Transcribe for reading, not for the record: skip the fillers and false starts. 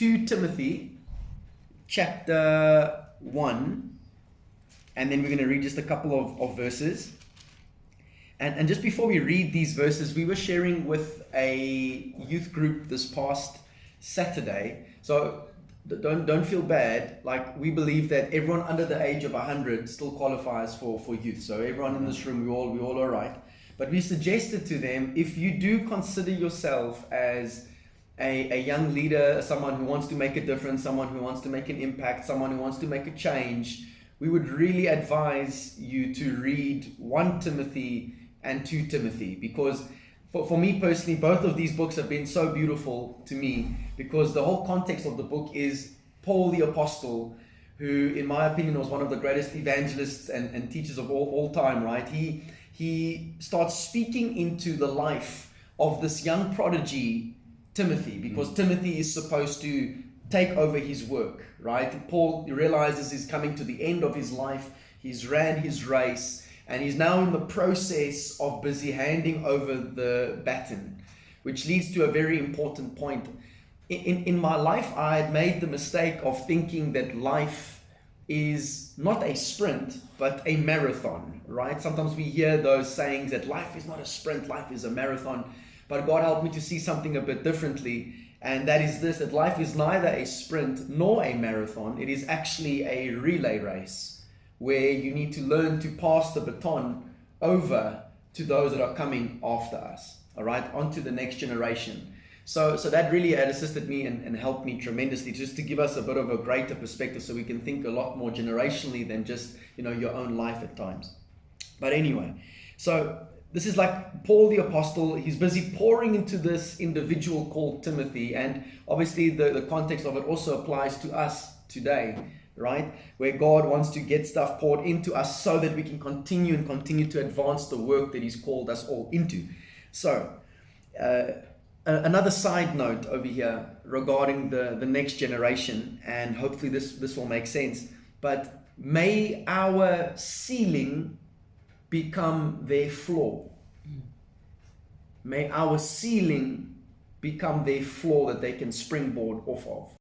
2 Timothy chapter 1, and then we're going to read just a couple of verses. And just before we read these verses, we were sharing with a youth group this past Saturday. So don't feel bad. Like, we believe that everyone under the age of 100 still qualifies for youth. So everyone in this room, we all all right. But we suggested to them, if you do consider yourself as a young leader, someone who wants to make a difference, someone who wants to make an impact, someone who wants to make a change, we would really advise you to read 1 Timothy and 2 Timothy, because for me personally, both of these books have been so beautiful to me, because the whole context of the book is Paul the Apostle, who in my opinion was one of the greatest evangelists and teachers of all time, right? He starts speaking into the life of this young prodigy, Timothy, because Timothy is supposed to take over his work, right? Paul realizes he's coming to the end of his life. He's ran his race, and he's now in the process of busy handing over the baton, which leads to a very important point. In my life, I had made the mistake of thinking that life is not a sprint, but a marathon, right? Sometimes we hear those sayings that life is not a sprint, life is a marathon. But God helped me to see something a bit differently, and that is this, that life is neither a sprint nor a marathon. It is actually a relay race, where you need to learn to pass the baton over to those that are coming after us, all right, onto the next generation. So that really had assisted me and helped me tremendously, just to give us a bit of a greater perspective, so we can think a lot more generationally than just, your own life at times. But anyway, so this is like Paul the Apostle. He's busy pouring into this individual called Timothy, and obviously the context of it also applies to us today, right? Where God wants to get stuff poured into us so that we can continue to advance the work that He's called us all into. So, another side note over here regarding the next generation, and hopefully this will make sense, but may our ceiling become their floor. May our ceiling become their floor that they can springboard off of.